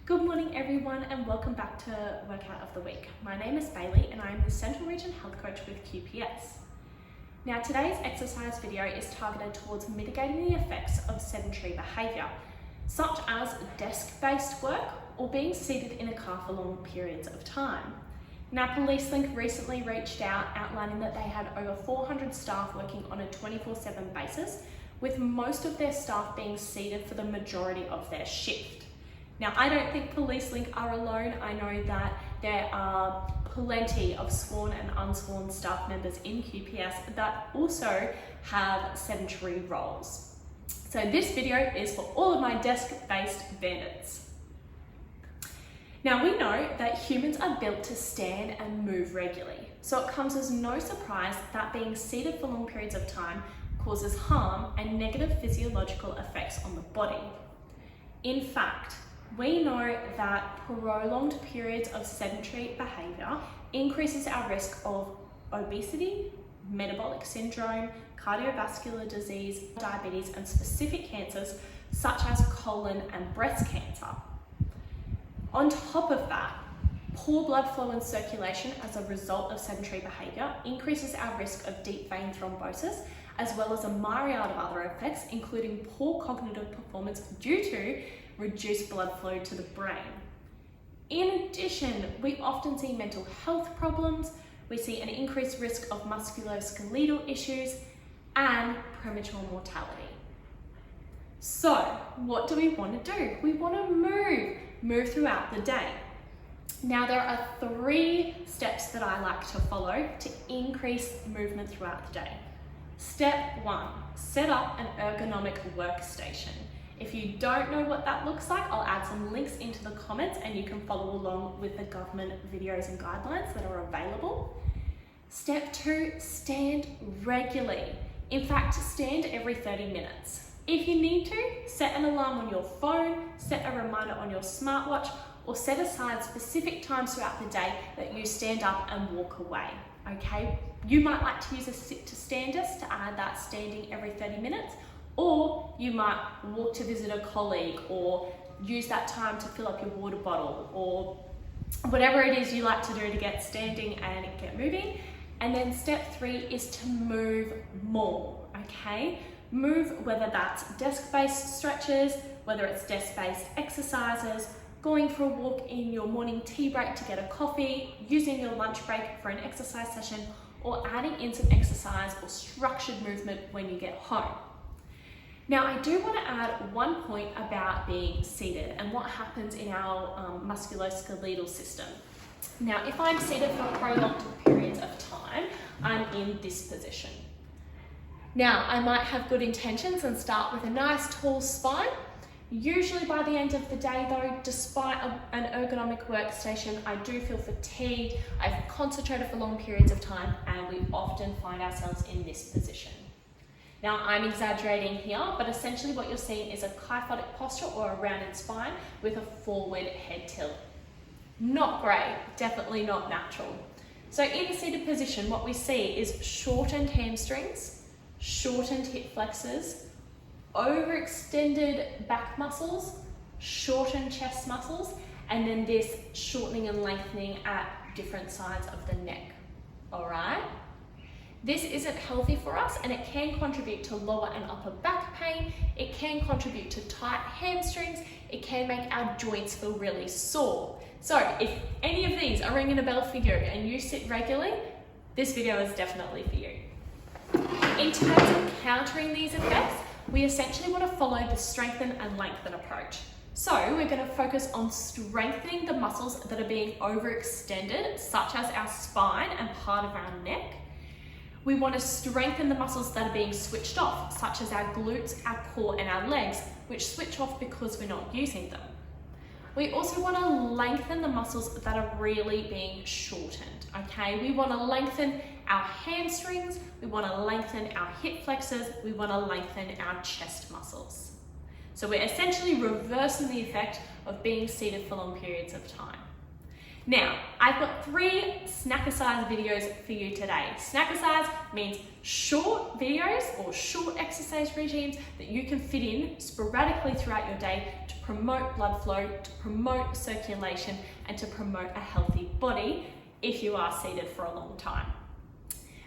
Good morning everyone and welcome back to Workout of the Week. My name is Bailey and I am the Central Region Health Coach with QPS. Now today's exercise video is targeted towards mitigating the effects of sedentary behaviour, such as desk-based work or being seated in a car for long periods of time. Now PoliceLink recently reached out outlining that they had over 400 staff working on a 24/7 basis, with most of their staff being seated for the majority of their shift. Now, I don't think PoliceLink are alone. I know that there are plenty of sworn and unsworn staff members in QPS that also have sedentary roles. So this video is for all of my desk-based bandits. Now, we know that humans are built to stand and move regularly. So it comes as no surprise that being seated for long periods of time causes harm and negative physiological effects on the body. In fact, we know that prolonged periods of sedentary behaviour increases our risk of obesity, metabolic syndrome, cardiovascular disease, diabetes, and specific cancers such as colon and breast cancer. On top of that, poor blood flow and circulation as a result of sedentary behaviour increases our risk of deep vein thrombosis, as well as a myriad of other effects, including poor cognitive performance due to reduced blood flow to the brain. In addition, we often see mental health problems, we see an increased risk of musculoskeletal issues and premature mortality. So, what do we want to do? We want to move throughout the day. Now, there are 3 steps that I like to follow to increase movement throughout the day. Step 1, set up an ergonomic workstation. If you don't know what that looks like, I'll add some links into the comments and you can follow along with the government videos and guidelines that are available. Step 2, stand regularly. In fact, stand every 30 minutes. If you need to, set an alarm on your phone, set a reminder on your smartwatch, or set aside specific times throughout the day that you stand up and walk away, okay? You might like to use a sit to standers to add that standing every 30 minutes, or you might walk to visit a colleague or use that time to fill up your water bottle or whatever it is you like to do to get standing and get moving. And then step 3 is to move more, okay? Move, whether that's desk-based stretches, whether it's desk-based exercises, going for a walk in your morning tea break to get a coffee, using your lunch break for an exercise session, or adding in some exercise or structured movement when you get home. Now, I do want to add one point about being seated and what happens in our musculoskeletal system. Now, if I'm seated for prolonged periods of time, I'm in this position. Now, I might have good intentions and start with a nice tall spine. Usually by the end of the day though, despite an ergonomic workstation, I do feel fatigued, I've concentrated for long periods of time, and we often find ourselves in this position. Now, I'm exaggerating here, but essentially what you're seeing is a kyphotic posture or a rounded spine with a forward head tilt. Not great, definitely not natural. So in the seated position, what we see is shortened hamstrings, shortened hip flexors, overextended back muscles, shortened chest muscles, and then this shortening and lengthening at different sides of the neck, all right? This isn't healthy for us and it can contribute to lower and upper back pain, it can contribute to tight hamstrings, it can make our joints feel really sore. So if any of these are ringing a bell for you and you sit regularly, this video is definitely for you. In terms of countering these effects, we essentially want to follow the strengthen and lengthen approach. So we're going to focus on strengthening the muscles that are being overextended, such as our spine and part of our neck. We want to strengthen the muscles that are being switched off, such as our glutes, our core, and our legs, which switch off because we're not using them. We also want to lengthen the muscles that are really being shortened, okay? We want to lengthen our hamstrings, we want to lengthen our hip flexors, we want to lengthen our chest muscles. So we're essentially reversing the effect of being seated for long periods of time. Now, I've got 3 snack-a-size videos for you today. Snack-a-size means short videos or short exercise routines that you can fit in sporadically throughout your day to promote blood flow, to promote circulation, and to promote a healthy body if you are seated for a long time.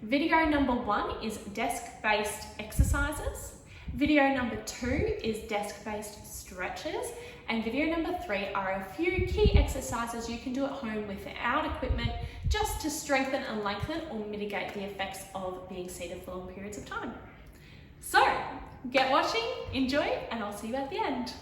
Video number 1 is desk-based exercises. Video number 2 is desk-based stretches. And video number 3 are a few key exercises you can do at home without equipment just to strengthen and lengthen or mitigate the effects of being seated for long periods of time. So, get watching, enjoy, and I'll see you at the end.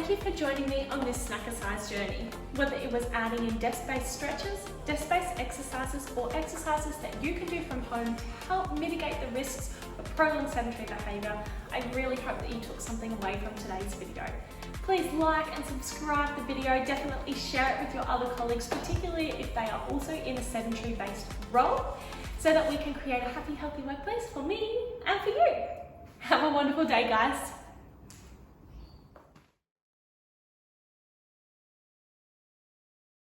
thank you for joining me on this snackercise journey. Whether it was adding in desk-based stretches, desk-based exercises, or exercises that you can do from home to help mitigate the risks of prolonged sedentary behaviour, I really hope that you took something away from today's video. Please like and subscribe the video, definitely share it with your other colleagues, particularly if they are also in a sedentary-based role, so that we can create a happy, healthy workplace for me and for you. Have a wonderful day, guys.